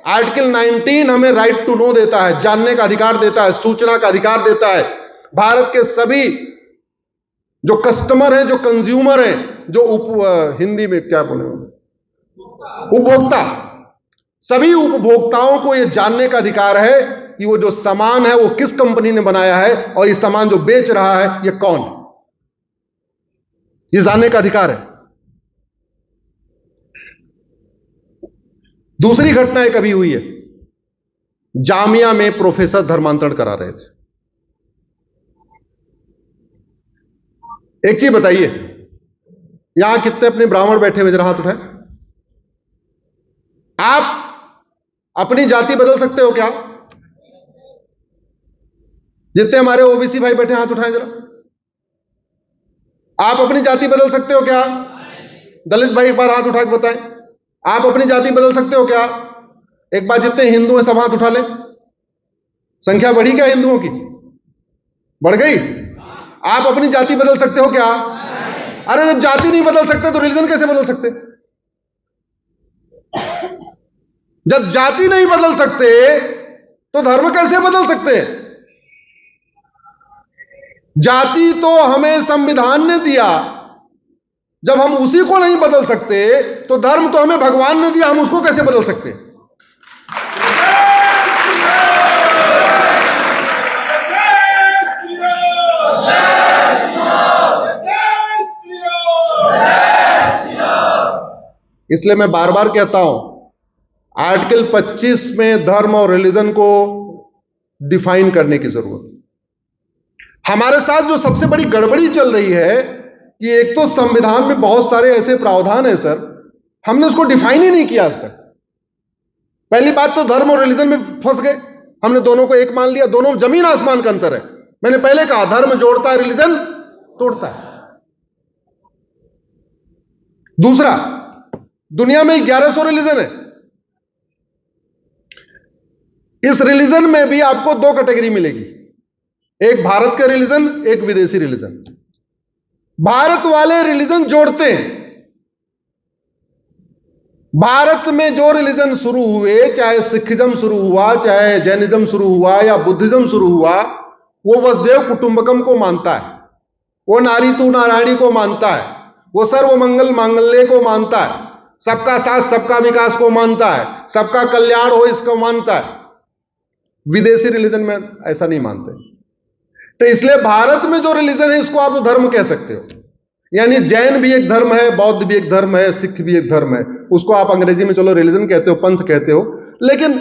Article 19 हमें right to know देता है, जानने का अधिकार देता है, सूचना का अधिकार देता है। भारत के सभी जो कस्टमर हैं, जो कंज्यूमर हैं, जो हिंदी में क्या बोले, उपभोक्ता, सभी उपभोक्ताओं को यह जानने का अधिकार है कि वो जो सामान है वो किस कंपनी ने बनाया है और ये सामान जो बेच रहा है ये कौन है, ये जानने का अधिकार है। दूसरी घटना एक अभी हुई है, जामिया में प्रोफेसर धर्मांतरण करा रहे थे। एक चीज बताइए, यहां कितने अपने ब्राह्मण बैठे हुए, जरा हाथ उठाए। आप अपनी जाति बदल सकते हो क्या? जितने हमारे ओबीसी भाई बैठे हाथ उठाएं जरा। आप अपनी जाति बदल सकते हो क्या? दलित भाई एक बार हाथ उठा के बताएं, आप अपनी जाति बदल सकते हो क्या? एक बार जितने हिंदू हैं सब हाथ उठा लें। संख्या बढ़ी क्या हिंदुओं की? बढ़ गई? आप अपनी जाति बदल सकते हो क्या? अरे जब जाति नहीं बदल सकते तो रिलीजन कैसे बदल सकते? जब जाति नहीं बदल सकते तो धर्म कैसे बदल सकते? जाति तो हमें संविधान ने दिया, जब हम उसी को नहीं बदल सकते तो धर्म तो हमें भगवान ने दिया, हम उसको कैसे बदल सकते? इसलिए मैं बार बार कहता हूं, आर्टिकल 25 में धर्म और रिलीजन को डिफाइन करने की जरूरत है। हमारे साथ जो सबसे बड़ी गड़बड़ी चल रही है कि एक तो संविधान में बहुत सारे ऐसे प्रावधान हैं सर, हमने उसको डिफाइन ही नहीं किया आज तक। पहली बात तो धर्म और रिलीजन में फंस गए, हमने दोनों को एक मान लिया, दोनों जमीन आसमान का अंतर है। मैंने पहले कहा धर्म जोड़ता है, रिलीजन तोड़ता है। दूसरा, दुनिया में 1100 रिलीजन है। इस रिलीजन में भी आपको दो कैटेगरी मिलेगी, एक भारत का रिलीजन, एक विदेशी रिलीजन। भारत वाले रिलीजन जोड़ते हैं। भारत में जो रिलीजन शुरू हुए, चाहे सिखिज्म शुरू हुआ, चाहे जैनिज्म शुरू हुआ या बुद्धिज्म शुरू हुआ, वो वसुदेव कुटुंबकम को मानता है, वो नारी तू नारायणी को मानता है, वो सर्वमंगल मांगल्य को मानता है, सबका साथ सबका विकास को मानता है, सबका कल्याण हो इसको मानता है। विदेशी रिलीजन में ऐसा नहीं मानते। तो इसलिए भारत में जो रिलीजन है इसको आप तो धर्म कह सकते हो, यानी जैन भी एक धर्म है, बौद्ध भी एक धर्म है, सिख भी एक धर्म है। उसको आप अंग्रेजी में चलो रिलीजन कहते हो, पंथ कहते हो, लेकिन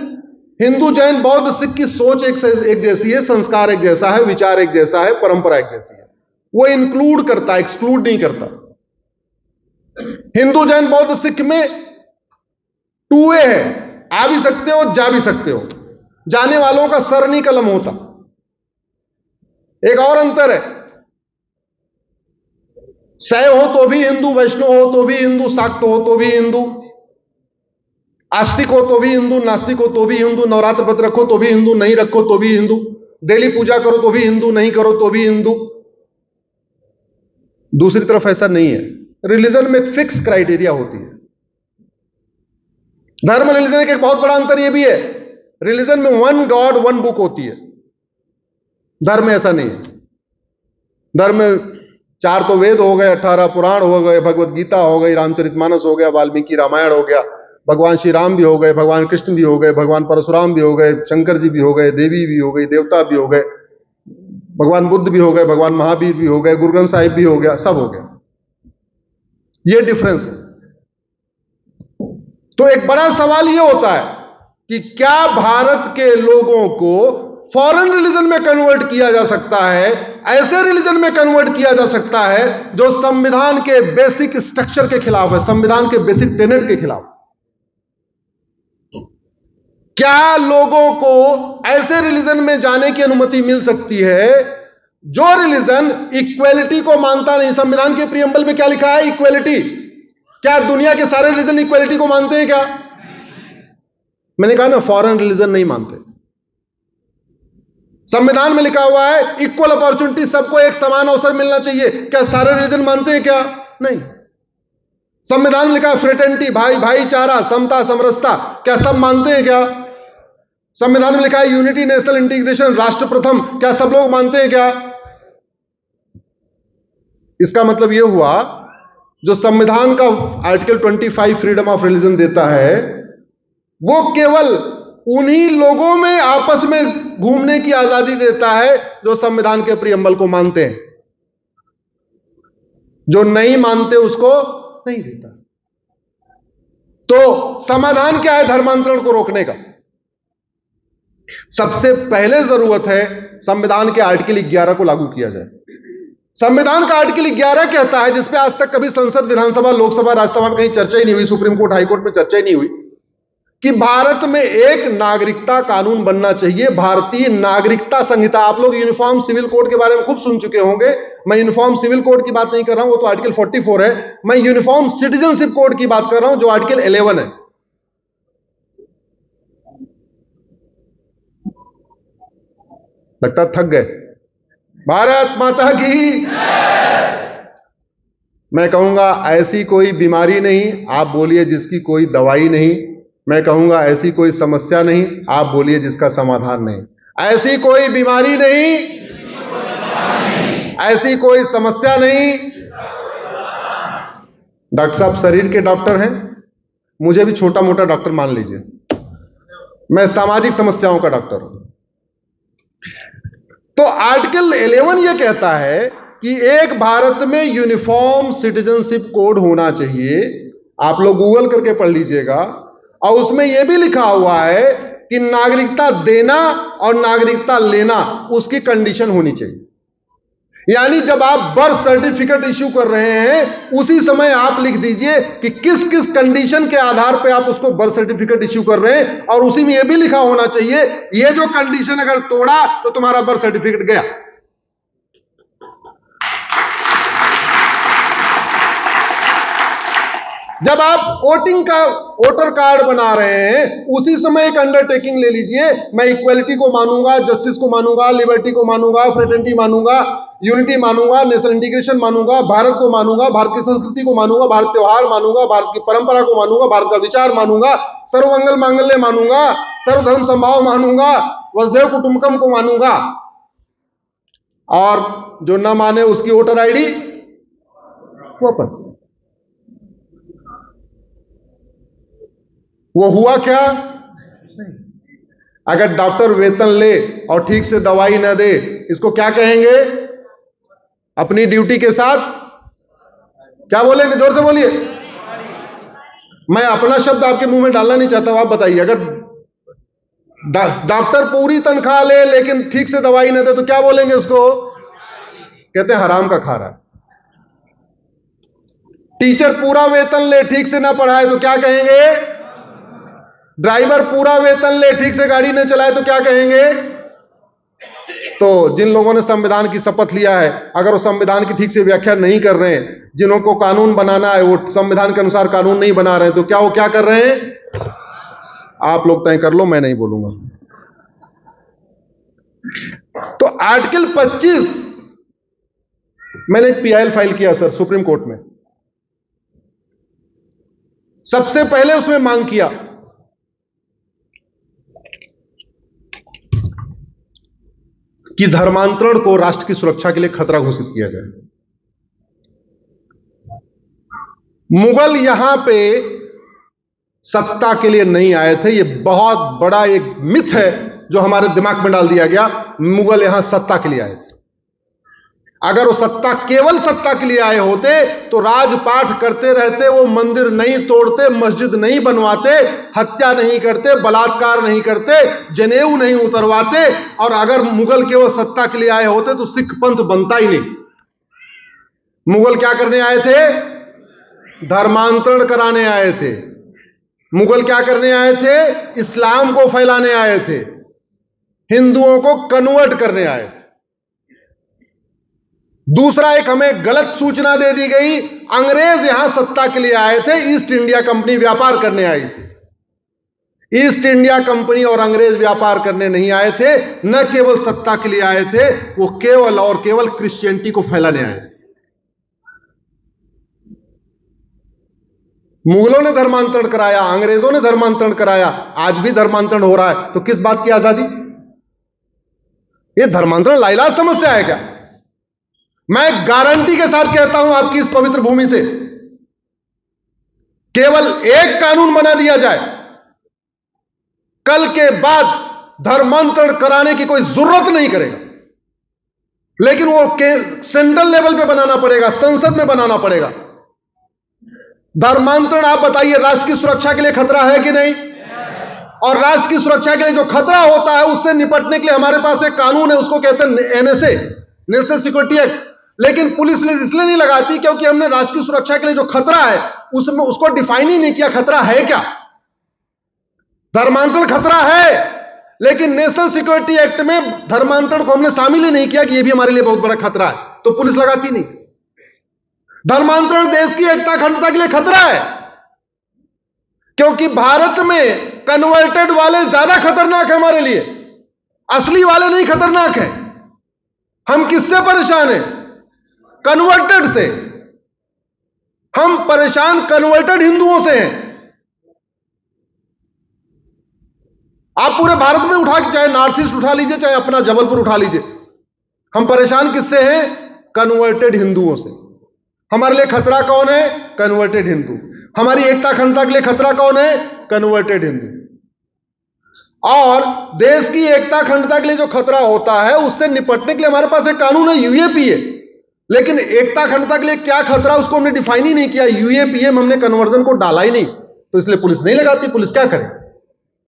हिंदू जैन बौद्ध सिख की सोच एक जैसी है, संस्कार एक जैसा है, विचार एक जैसा है, परंपरा एक जैसी है। वो इंक्लूड करता है, एक्सक्लूड नहीं करता। हिंदू जैन बौद्ध सिख में टू वे है, आ भी सकते हो जा भी सकते हो, जाने वालों का सर नहीं कलम होता। एक और अंतर है, शैव हो तो भी हिंदू, वैष्णव हो तो भी हिंदू, शाक्त हो तो भी हिंदू, आस्तिक हो तो भी हिंदू, नास्तिक हो तो भी हिंदू, नवरात्र व्रत रखो तो भी हिंदू, नहीं रखो तो भी हिंदू, डेली पूजा करो तो भी हिंदू, नहीं करो तो भी हिंदू। दूसरी तरफ ऐसा नहीं है। रिलीजन में एक फिक्स क्राइटेरिया होती है। धर्म रिलीजन का एक बहुत बड़ा अंतर यह भी है, रिलीजन में वन गॉड वन बुक होती है, धर्म में ऐसा नहीं है। धर्म में 4 तो वेद हो गए, 18 पुराण हो गए, भगवत गीता हो गई, रामचरितमानस हो गया, वाल्मीकि रामायण हो गया, भगवान श्री राम भी हो गए, भगवान कृष्ण भी हो गए, भगवान परशुराम भी हो गए, शंकर जी भी हो गए, देवी भी हो गई, देवता भी हो गए, भगवान बुद्ध भी हो गए, भगवान महावीर भी हो गए, गुरु ग्रंथ साहिब भी हो गया, सब हो गया। यह डिफरेंस है। तो एक बड़ा सवाल यह होता है कि क्या भारत के लोगों को फॉरेन रिलीजन में कन्वर्ट किया जा सकता है, ऐसे रिलीजन में कन्वर्ट किया जा सकता है जो संविधान के बेसिक स्ट्रक्चर के खिलाफ है, संविधान के बेसिक टेनेट के खिलाफ। क्या लोगों को ऐसे रिलीजन में जाने की अनुमति मिल सकती है जो रिलीजन इक्वेलिटी को मानता नहीं? संविधान के प्रीएम्बल में क्या लिखा है? इक्वेलिटी। क्या दुनिया के सारे रिलीजन इक्वेलिटी को मानते हैं क्या? मैंने कहा ना, फॉरेन रिलीजन नहीं मानते। संविधान में लिखा हुआ है इक्वल अपॉर्चुनिटी, सबको एक समान अवसर मिलना चाहिए। क्या सारे रिलीजन मानते हैं क्या? नहीं। संविधान में लिखा है फ्रेटर्निटी, भाई भाईचारा, समता, समरसता। क्या सब मानते हैं क्या? संविधान में लिखा है यूनिटी, नेशनल इंटीग्रेशन, राष्ट्र प्रथम। क्या सब लोग मानते हैं क्या? इसका मतलब यह हुआ, जो संविधान का आर्टिकल 25 फ्रीडम ऑफ रिलीजन देता है, वो केवल उन्हीं लोगों में आपस में घूमने की आजादी देता है जो संविधान के प्रियम्बल को मानते हैं। जो नहीं मानते उसको नहीं देता। तो समाधान क्या है धर्मांतरण को रोकने का? सबसे पहले जरूरत है संविधान के आर्टिकल 11 को लागू किया जाए। संविधान का आर्टिकल 11 कहता है, जिसपे आज तक कभी संसद, विधानसभा, लोकसभा, राज्यसभा में कहीं चर्चा ही नहीं हुई, सुप्रीम कोर्ट, हाई कोर्ट में चर्चा ही नहीं हुई, कि भारत में एक नागरिकता कानून बनना चाहिए, भारतीय नागरिकता संहिता। आप लोग यूनिफॉर्म सिविल कोड के बारे में खूब सुन चुके होंगे। मैं यूनिफॉर्म सिविल कोड की बात नहीं कर रहा हूं, वो तो आर्टिकल 44 है। मैं यूनिफॉर्म सिटीजनशिप कोड की बात कर रहा हूं, जो आर्टिकल 11 है। लगता थक गए। भारत माता की। मैं कहूंगा ऐसी कोई बीमारी नहीं, आप बोलिए जिसकी कोई दवाई नहीं। मैं कहूंगा ऐसी कोई समस्या नहीं, आप बोलिए जिसका समाधान नहीं। ऐसी कोई बीमारी नहीं, ऐसी कोई समस्या नहीं। डॉक्टर साहब शरीर के डॉक्टर हैं, मुझे भी छोटा मोटा डॉक्टर मान लीजिए, मैं सामाजिक समस्याओं का डॉक्टर हूं। तो आर्टिकल 11 यह कहता है कि एक भारत में यूनिफॉर्म सिटीजनशिप कोड होना चाहिए। आप लोग गूगल करके पढ़ लीजिएगा, और उसमें यह भी लिखा हुआ है कि नागरिकता देना और नागरिकता लेना उसकी कंडीशन होनी चाहिए। यानी जब आप बर्थ सर्टिफिकेट इश्यू कर रहे हैं, उसी समय आप लिख दीजिए कि किस किस कंडीशन के आधार पर आप उसको बर्थ सर्टिफिकेट इश्यू कर रहे हैं, और उसी में यह भी लिखा होना चाहिए ये जो कंडीशन अगर तोड़ा तो तुम्हारा बर्थ सर्टिफिकेट गया। जब आप वोटर कार्ड बना रहे हैं, उसी समय एक अंडरटेकिंग ले लीजिए, मैं इक्वलिटी को मानूंगा, जस्टिस को मानूंगा, लिबर्टी को मानूंगा, फ्रेटर्निटी मानूंगा, यूनिटी मानूंगा, नेशनल इंटीग्रेशन मानूंगा, भारत को मानूंगा, भारत की संस्कृति को मानूंगा, भारत त्योहार मानूंगा, भारत की परंपरा को मानूंगा, भारत का विचार मानूंगा, सर्वमंगल मांगल्य मानूंगा, सर्वधर्म संभाव मानूंगा, वसुधैव कुटुंबकम को मानूंगा, और जो ना माने उसकी वोटर आईडी वापस। वो हुआ क्या? अगर डॉक्टर वेतन ले और ठीक से दवाई ना दे, इसको क्या कहेंगे? अपनी ड्यूटी के साथ क्या बोलेंगे? जोर से बोलिए। मैं अपना शब्द आपके मुंह में डालना नहीं चाहता हूं, आप बताइए। अगर डॉक्टर पूरी तनख्वाह ले लेकिन ठीक से दवाई ना दे तो क्या बोलेंगे उसको? कहते हैं हराम का खा रहा है। टीचर पूरा वेतन ले, ठीक से ना पढ़ाए तो क्या कहेंगे? ड्राइवर पूरा वेतन ले, ठीक से गाड़ी न चलाए तो क्या कहेंगे? तो जिन लोगों ने संविधान की शपथ लिया है, अगर वो संविधान की ठीक से व्याख्या नहीं कर रहे हैं, जिनको कानून बनाना है वो संविधान के अनुसार कानून नहीं बना रहे हैं, तो क्या वो क्या कर रहे हैं? आप लोग तय कर लो, मैं नहीं बोलूंगा। तो आर्टिकल 25 मैंने एक पीआईएल फाइल किया सर सुप्रीम कोर्ट में। सबसे पहले उसमें मांग किया कि धर्मांतरण को राष्ट्र की सुरक्षा के लिए खतरा घोषित किया जाए। मुगल यहां पे सत्ता के लिए नहीं आए थे। यह बहुत बड़ा एक मिथ है जो हमारे दिमाग में डाल दिया गया। मुगल यहां सत्ता के लिए आए थे। अगर वो केवल सत्ता के लिए आए होते तो राजपाट करते रहते, वो मंदिर नहीं तोड़ते, मस्जिद नहीं बनवाते, हत्या नहीं करते, बलात्कार नहीं करते, जनेऊ नहीं उतरवाते। और अगर मुगल केवल सत्ता के लिए आए होते तो सिख पंथ बनता ही नहीं। मुगल क्या करने आए थे? धर्मांतरण कराने आए थे। मुगल क्या करने आए थे? इस्लाम को फैलाने आए थे, हिंदुओं को कन्वर्ट करने आए थे। दूसरा, एक हमें गलत सूचना दे दी गई, अंग्रेज यहां सत्ता के लिए आए थे, ईस्ट इंडिया कंपनी व्यापार करने आई थी। ईस्ट इंडिया कंपनी और अंग्रेज व्यापार करने नहीं आए थे, न केवल सत्ता के लिए आए थे, वो केवल और केवल क्रिश्चियनिटी को फैलाने आए थे। मुगलों ने धर्मांतरण कराया, अंग्रेजों ने धर्मांतरण कराया, आज भी धर्मांतरण हो रहा है, तो किस बात की आजादी? ये धर्मांतरण लाइलाज समस्या है क्या? मैं गारंटी के साथ कहता हूं आपकी इस पवित्र भूमि से केवल एक कानून बना दिया जाए, कल के बाद धर्मांतरण कराने की कोई जरूरत नहीं करेगा। लेकिन वो सेंट्रल लेवल पे बनाना पड़ेगा, संसद में बनाना पड़ेगा। धर्मांतरण आप बताइए राष्ट्र की सुरक्षा के लिए खतरा है कि नहीं? और राष्ट्र की सुरक्षा के लिए जो खतरा होता है उससे निपटने के लिए हमारे पास एक कानून है, उसको कहते हैं एनएसए, नेशनल सिक्योरिटी एक्ट। लेकिन पुलिस इसलिए नहीं लगाती क्योंकि हमने राष्ट्र की सुरक्षा के लिए जो खतरा है उसमें उसको डिफाइन ही नहीं किया, खतरा है क्या? धर्मांतरण खतरा है, लेकिन नेशनल सिक्योरिटी एक्ट में धर्मांतरण को हमने शामिल ही नहीं किया कि यह भी हमारे लिए बहुत बड़ा खतरा है, तो पुलिस लगाती नहीं। धर्मांतरण देश की एकता अखंडता के लिए खतरा है, क्योंकि भारत में कन्वर्टेड वाले ज्यादा खतरनाक है हमारे लिए, असली वाले नहीं खतरनाक है। हम किससे परेशान हैं? कन्वर्टेड से। हम परेशान कन्वर्टेड हिंदुओं से हैं। आप पूरे भारत में उठा के, चाहे नॉर्थ ईस्ट उठा लीजिए, चाहे अपना जबलपुर उठा लीजिए, हम परेशान किससे हैं? कन्वर्टेड हिंदुओं से। हमारे लिए खतरा कौन है? कन्वर्टेड हिंदू। हमारी एकता अखंडता के लिए खतरा कौन है? कन्वर्टेड हिंदू। और देश की एकता अखंडता के लिए जो खतरा होता है उससे निपटने के लिए हमारे पास एक कानून है, यूएपीए। लेकिन एकता अखंडता के लिए क्या खतरा उसको हमने डिफाइन ही नहीं किया। यूएपीए में हमने कन्वर्जन को डाला ही नहीं, तो इसलिए पुलिस नहीं लगाती। पुलिस क्या करे?